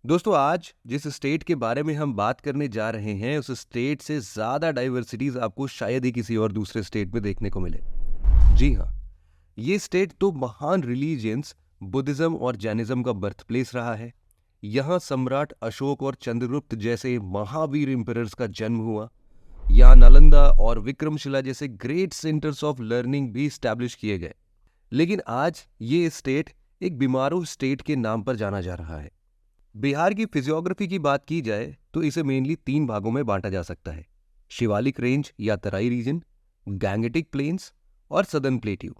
दोस्तों, आज जिस स्टेट के बारे में हम बात करने जा रहे हैं उस स्टेट से ज़्यादा डाइवर्सिटीज आपको शायद ही किसी और दूसरे स्टेट में देखने को मिले। जी हाँ, ये स्टेट तो महान रिलीजियंस बुद्धिज्म और जैनिज्म का बर्थ प्लेस रहा है। यहाँ सम्राट अशोक और चंद्रगुप्त जैसे महावीर एम्परर्स का जन्म हुआ। यहाँ नालंदा और विक्रमशिला जैसे ग्रेट सेंटर्स ऑफ लर्निंग भी स्टैब्लिश किए गए। लेकिन आज ये स्टेट एक बीमारू स्टेट के नाम पर जाना जा रहा है। बिहार की फिजियोग्राफी की बात की जाए तो इसे मेनली 3 भागों में बांटा जा सकता है: शिवालिक रेंज या तराई रीजन, गैंगेटिक प्लेन्स और सदर्न प्लेट्यू।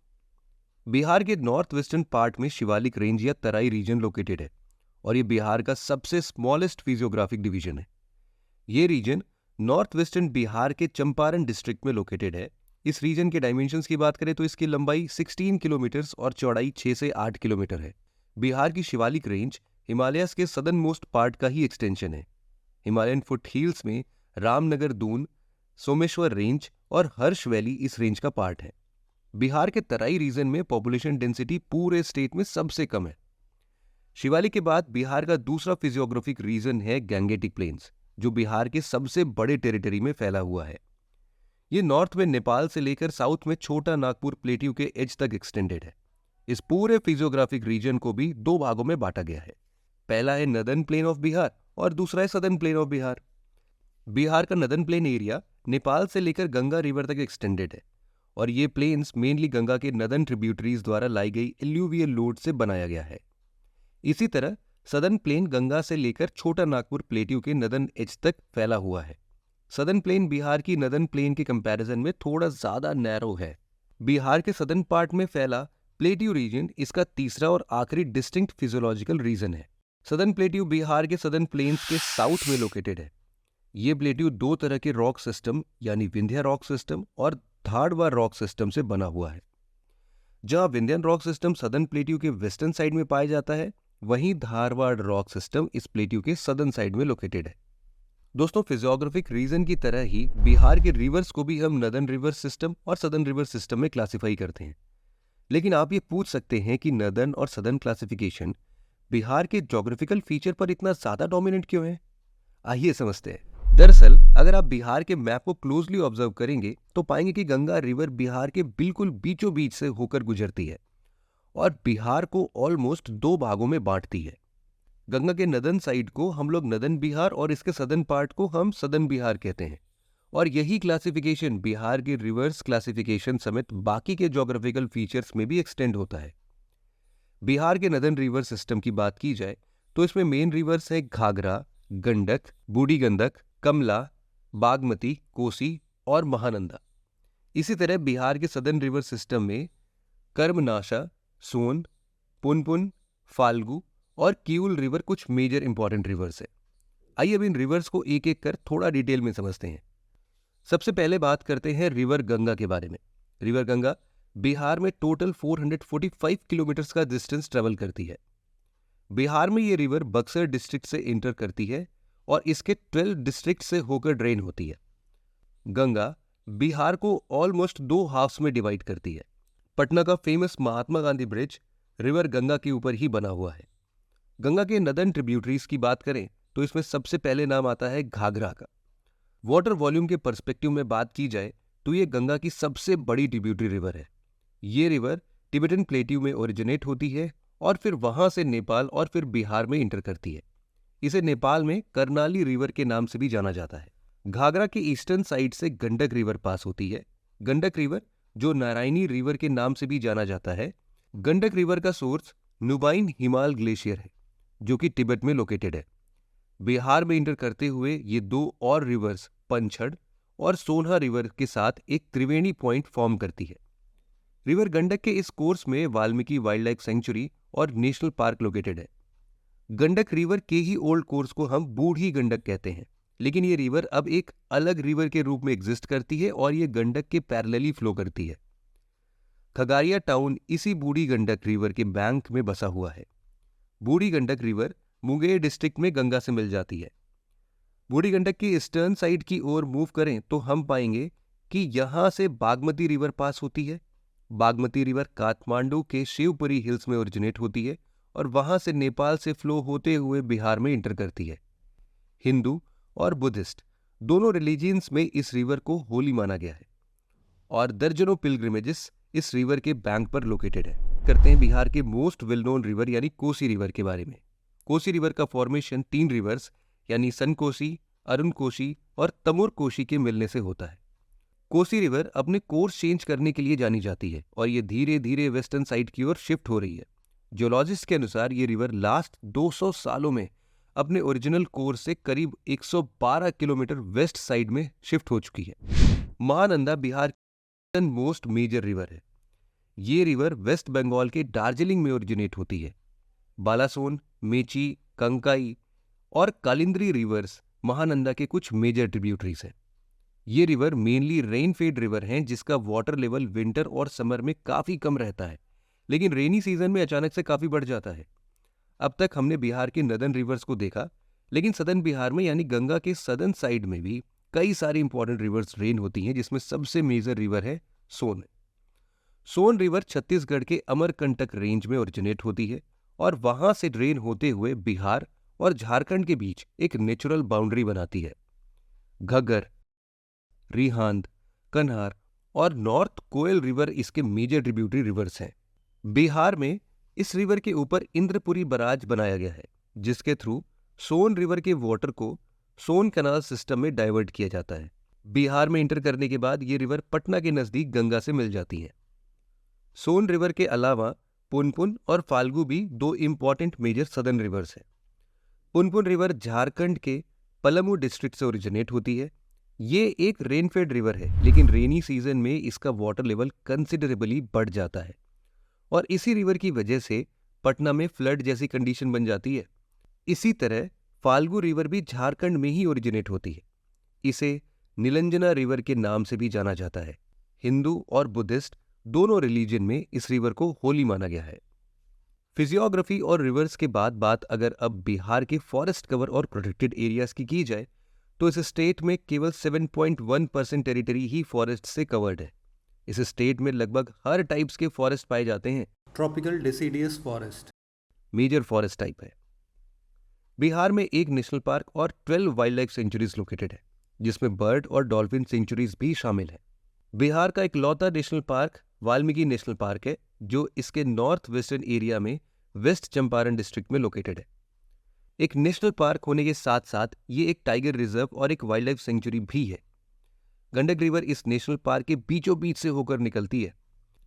बिहार के नॉर्थ वेस्टर्न पार्ट में शिवालिक रेंज या तराई रीजन लोकेटेड है और ये बिहार का सबसे स्मॉलेस्ट फिजियोग्राफिक डिवीजन है। ये रीजन नॉर्थ वेस्टर्न बिहार के चंपारण डिस्ट्रिक्ट में लोकेटेड है। इस रीजन के डायमेंशंस की बात करें तो इसकी लंबाई 16 किलोमीटर और चौड़ाई 6 से 8 किलोमीटर है। बिहार की शिवालिक रेंज हिमालयस के सदर्न मोस्ट पार्ट का ही एक्सटेंशन है। हिमालयन फुट हिल्स में रामनगर दून, सोमेश्वर रेंज और हर्ष वैली इस रेंज का पार्ट है। बिहार के तराई रीजन में पॉपुलेशन डेंसिटी पूरे स्टेट में सबसे कम है। शिवालिक के बाद बिहार का दूसरा फिजियोग्राफिक रीजन है गैंगेटिक प्लेन्स, जो बिहार के सबसे बड़े टेरिटरी में फैला हुआ है। ये नॉर्थ में नेपाल से लेकर साउथ में छोटा नागपुर प्लेट्यू के एज तक एक्सटेंडेड है। इस पूरे फिजियोग्राफिक रीजन को भी 2 भागों में बांटा गया है। पहला है नदर्न प्लेन ऑफ बिहार और दूसरा है southern plain of Bihar. Bihar का नदर्न प्लेन एरिया नेपाल से लेकर गंगा रिवर तक एक्सटेंडेड है और ये प्लेन्स मेनली गंगा के नदर्न ट्रिब्यूटरीज द्वारा लाई गई एल्यूवियल लोड से बनाया गया है। इसी तरह सदर्न प्लेन गंगा से लेकर छोटा नागपुर प्लेट्यू के नदर्न एज तक फैला हुआ है। सदर्न प्लेन बिहार की नदर्न प्लेन के कंपैरिजन में थोड़ा ज्यादा नैरो है। बिहार के सदर्न पार्ट में फैला प्लेट्यू रीजन इसका तीसरा और आखिरी डिस्टिंक्ट फिजियोलॉजिकल रीजन है। सदर्न प्लेट्यू बिहार के सदर्न प्लेन्स के साउथ में लोकेटेड है। ये प्लेट्यू 2 तरह के रॉक सिस्टम यानी विंध्या रॉक सिस्टम और धारवाड़ रॉक सिस्टम से बना हुआ है। जहां Vindhyan rock system southern plateau के वेस्टर्न साइड में पाया जाता है, वहीं धारवाड़ रॉक सिस्टम इस प्लेट्यू के सदर्न साइड में लोकेटेड है। दोस्तों, फिजियोग्राफिक रीजन की तरह ही बिहार के रिवर्स को भी हम नदर्न रिवर सिस्टम और सदर्न रिवर सिस्टम में क्लासिफाई करते हैं। लेकिन आप ये पूछ सकते हैं कि नदर्न और सदर्न क्लासिफिकेशन बिहार के ज्योग्राफिकल फीचर पर इतना ज्यादा डोमिनेंट क्यों है? आइए समझते हैं। दरअसल अगर आप बिहार के मैप को क्लोजली ऑब्जर्व करेंगे तो पाएंगे कि गंगा रिवर बिहार के बिल्कुल बीचों बीच से होकर गुजरती है और बिहार को ऑलमोस्ट 2 भागों में बांटती है। गंगा के नदर्न साइड को हम लोग नदर्न बिहार और इसके सदर्न पार्ट को हम सदर्न बिहार कहते हैं और यही क्लासिफिकेशन बिहार के रिवर्स क्लासिफिकेशन समेत बाकी के ज्योग्राफिकल फीचर्स में भी एक्सटेंड होता है। बिहार के नदर्न रिवर सिस्टम की बात की जाए तो इसमें मेन रिवर्स है घाघरा, गंडक, बूढ़ी गंडक, कमला, बागमती, कोसी और महानंदा। इसी तरह बिहार के सदर्न रिवर सिस्टम में कर्मनाशा, सोन, पुनपुन, फाल्गु और किउल रिवर कुछ मेजर इंपॉर्टेंट रिवर्स है। आइए अब इन रिवर्स को एक एक कर थोड़ा डिटेल में समझते हैं। सबसे पहले बात करते हैं रिवर गंगा के बारे में। रिवर गंगा बिहार में टोटल 445 किलोमीटर का डिस्टेंस ट्रेवल करती है। बिहार में ये रिवर बक्सर डिस्ट्रिक्ट से इंटर करती है और इसके 12 डिस्ट्रिक्ट से होकर ड्रेन होती है। गंगा बिहार को ऑलमोस्ट 2 हाफ्स में डिवाइड करती है। पटना का famous Mahatma Gandhi bridge river Ganga के ऊपर ही बना हुआ है। गंगा के नदर्न ट्रिब्यूटरीज की बात करें तो इसमें सबसे पहले नाम आता है घाघरा का। वाटर वॉल्यूम के पर्सपेक्टिव में बात की जाए तो ये गंगा की सबसे बड़ी ट्रिब्यूटरी रिवर है। ये रिवर तिब्बतन प्लेट्यू में ओरिजिनेट होती है और फिर वहां से नेपाल और फिर बिहार में इंटर करती है। इसे नेपाल में कर्नाली रिवर के नाम से भी जाना जाता है। घाघरा के ईस्टर्न साइड से गंडक रिवर पास होती है। गंडक रिवर, जो नारायणी रिवर के नाम से भी जाना जाता है, गंडक रिवर का सोर्स नुबाइन हिमाल ग्लेशियर है, जो कि तिब्बत में लोकेटेड है। बिहार में इंटर करते हुए ये 2 और रिवर्स पंचड़ और सोनहा रिवर के साथ एक त्रिवेणी पॉइंट फॉर्म करती है। रिवर गंडक के इस कोर्स में वाल्मीकि वाइल्ड लाइफ सेंचुरी और नेशनल पार्क लोकेटेड है। गंडक रिवर के ही ओल्ड कोर्स को हम बूढ़ी गंडक कहते हैं, लेकिन ये रिवर अब एक अलग रिवर के रूप में एग्जिस्ट करती है और ये गंडक के पैरेलली फ्लो करती है। खगारिया टाउन इसी बूढ़ी गंडक रिवर के बैंक में बसा हुआ है। बूढ़ी गंडक रिवर मुंगेर डिस्ट्रिक्ट में गंगा से मिल जाती है। बूढ़ी गंडक की ईस्टर्न साइड की ओर मूव करें तो हम पाएंगे कि यहां से बागमती रिवर पास होती है। बागमती रिवर काठमांडू के शिवपुरी हिल्स में ओरिजिनेट होती है और वहां से नेपाल से फ्लो होते हुए बिहार में इंटर करती है। हिंदू और बुद्धिस्ट दोनों रिलीजियंस में इस रिवर को होली माना गया है और दर्जनों पिलग्रिमेजेस इस रिवर के बैंक पर लोकेटेड है। करते हैं बिहार के मोस्ट वेल नोन रिवर यानी कोसी रिवर के बारे में। कोसी रिवर का फॉर्मेशन 3 रिवर्स यानी सनकोसी, अरुण कोसी और तमोर कोसी के मिलने से होता है। कोसी रिवर अपने कोर्स चेंज करने के लिए जानी जाती है और ये धीरे धीरे वेस्टर्न साइड की ओर शिफ्ट हो रही है। जियोलॉजिस्ट के अनुसार ये रिवर लास्ट 200 सालों में अपने ओरिजिनल कोर्स से करीब 112 किलोमीटर वेस्ट साइड में शिफ्ट हो चुकी है। महानंदा बिहार की मोस्ट मेजर रिवर है। ये रिवर वेस्ट बंगाल के दार्जिलिंग में ओरिजिनेट होती है। बालासोन, मेची, कंकाई और कालिंद्री रिवर्स महानंदा के कुछ मेजर ट्रिब्यूटरीज हैं। ये रिवर मेनली रेनफेड रिवर हैं जिसका वाटर लेवल विंटर और समर में काफी कम रहता है, लेकिन रेनी सीजन में अचानक से काफी बढ़ जाता है। अब तक हमने बिहार के नदर्न रिवर्स को देखा, लेकिन सदर्न बिहार में यानी गंगा के सदर्न साइड में भी कई सारी इंपॉर्टेंट रिवर्स ड्रेन होती हैं, जिसमें सबसे मेजर रिवर है सोन। सोन रिवर छत्तीसगढ़ के अमरकंटक रेंज में ओरिजिनेट होती है और वहां से ड्रेन होते हुए बिहार और झारखंड के बीच एक नेचुरल बाउंड्री बनाती है। घग्गर, रिहांद, कन्हार और नॉर्थ कोयल रिवर इसके मेजर ट्रिब्यूटरी रिवर्स हैं। बिहार में इस रिवर के ऊपर इंद्रपुरी बराज बनाया गया है, जिसके थ्रू सोन रिवर के वाटर को सोन कैनाल सिस्टम में डाइवर्ट किया जाता है। बिहार में इंटर करने के बाद ये रिवर पटना के नजदीक गंगा से मिल जाती है। सोन रिवर के अलावा पुनपुन और फाल्गु भी 2 इंपॉर्टेंट मेजर सदर्न रिवर्स हैं। पुनपुन रिवर झारखंड के पलामू डिस्ट्रिक्ट से ओरिजिनेट होती है। ये एक रेनफेड रिवर है, लेकिन रेनी सीजन में इसका वाटर लेवल कंसिडरेबली बढ़ जाता है और इसी रिवर की वजह से पटना में फ्लड जैसी कंडीशन बन जाती है। इसी तरह फाल्गु रिवर भी झारखंड में ही ओरिजिनेट होती है। इसे नीलंजना रिवर के नाम से भी जाना जाता है। हिंदू और बुद्धिस्ट दोनों रिलीजन में इस रिवर को होली माना गया है। फिजियोग्राफी और रिवर्स के बाद बात अगर अब बिहार के फॉरेस्ट कवर और प्रोटेक्टेड एरियाज की जाए तो इस स्टेट में केवल 7.1% टेरिटरी ही फॉरेस्ट से कवर्ड है। इस स्टेट में लगभग हर टाइप्स के फॉरेस्ट पाए जाते हैं। Tropical deciduous forest major forest type है। बिहार में एक नेशनल पार्क और 12 वाइल्ड लाइफ सेंचुरीज लोकेटेड है, जिसमें बर्ड और डॉल्फिन सेंचुरीज भी शामिल है। बिहार का इकलौता national park Valmiki national park है, जो इसके नॉर्थ वेस्टर्न एरिया में वेस्ट चंपारण डिस्ट्रिक्ट में लोकेटेड है। एक नेशनल पार्क होने के साथ साथ ये एक टाइगर रिजर्व और एक वाइल्ड लाइफ सेंचुरी भी है। गंडक रिवर इस नेशनल पार्क के बीचों बीच से होकर निकलती है।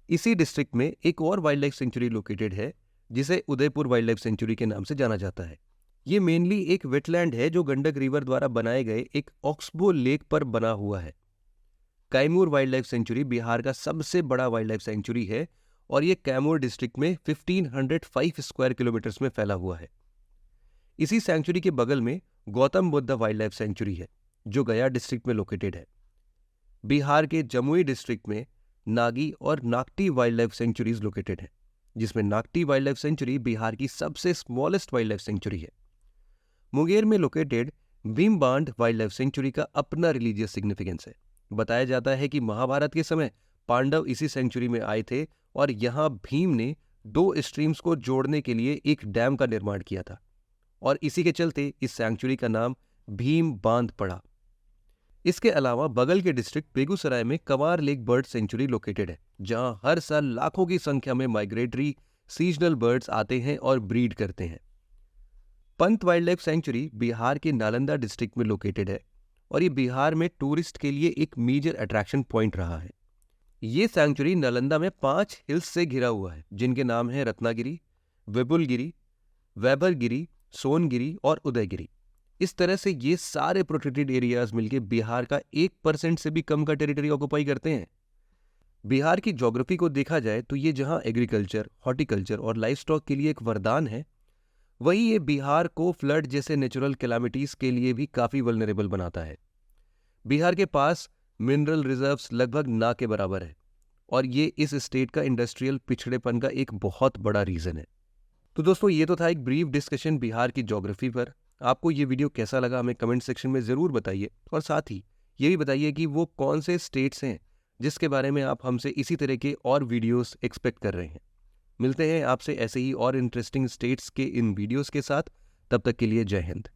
इसी डिस्ट्रिक्ट में एक और वाइल्ड लाइफ सेंचुरी लोकेटेड है, जिसे उदयपुर वाइल्ड लाइफ सेंचुरी के नाम से जाना जाता है। ये मेनली एक वेटलैंड है जो गंडक रिवर द्वारा बनाए गए एक ऑक्सबो लेक पर बना हुआ है। Kaimur wild life sanctuary Bihar का सबसे बड़ा वाइल्ड लाइफ सेंचुरी है और ये कैमूर डिस्ट्रिक्ट में 1505 स्क्वायर किलोमीटर्स में फैला हुआ है। इसी सेंचुरी के बगल में Gautam Buddha wild life sanctuary है, जो गया डिस्ट्रिक्ट में लोकेटेड है। बिहार के जमुई डिस्ट्रिक्ट में नागी और Nakti wild life sanctuaries located है, जिसमें Nakti wild life sanctuary Bihar की सबसे स्मॉलेस्ट वाइल्ड लाइफ सेंचुरी है। मुंगेर में located Bhimbandh wild life sanctuary का अपना रिलीजियस सिग्निफिकेंस है। बताया जाता है कि महाभारत के समय पांडव इसी सेंचुरी में आए थे और यहाँ भीम ने 2 स्ट्रीम्स को जोड़ने के लिए एक डैम का निर्माण किया था और इसी के चलते इस सेंचुरी का नाम भीम बांध पड़ा। इसके अलावा बगल के डिस्ट्रिक्ट बेगूसराय में कंवार लेक बर्ड सेंचुरी लोकेटेड है, जहां हर साल लाखों की संख्या में माइग्रेटरी सीजनल बर्ड्स आते हैं और ब्रीड करते हैं। Pant wild life sanctuary Bihar के नालंदा डिस्ट्रिक्ट में लोकेटेड है और ये बिहार में टूरिस्ट के लिए एक मेजर अट्रैक्शन पॉइंट रहा है। ये सेंचुरी नालंदा में 5 हिल्स से घिरा हुआ है, जिनके नाम है रत्नागिरी, विपुलगिरी, वैभरगिरी, सोनगिरी और उदयगिरी। इस तरह से ये सारे प्रोटेक्टेड एरियाज मिलकर बिहार का 1% से भी कम का टेरिटरी ऑक्युपाई करते हैं। बिहार की ज्योग्राफी को देखा जाए तो ये जहां एग्रीकल्चर, हॉर्टिकल्चर और लाइफ स्टॉक के लिए एक वरदान है, वहीं ये बिहार को फ्लड जैसे नेचुरल कैलामिटीज के लिए भी काफी वल्नरेबल बनाता है। बिहार के पास मिनरल रिजर्व्स लगभग ना के बराबर है और ये इस स्टेट का इंडस्ट्रियल पिछड़ेपन का एक बहुत बड़ा रीजन है। तो दोस्तों, ये तो था एक ब्रीफ डिस्कशन बिहार की ज्योग्राफी पर। आपको ये वीडियो कैसा लगा हमें कमेंट सेक्शन में ज़रूर बताइए और साथ ही ये भी बताइए कि वो कौन से स्टेट्स हैं जिसके बारे में आप हमसे इसी तरह के और वीडियोस एक्सपेक्ट कर रहे हैं। मिलते हैं आपसे ऐसे ही और इंटरेस्टिंग स्टेट्स के इन वीडियोस के साथ। तब तक के लिए जय हिंद।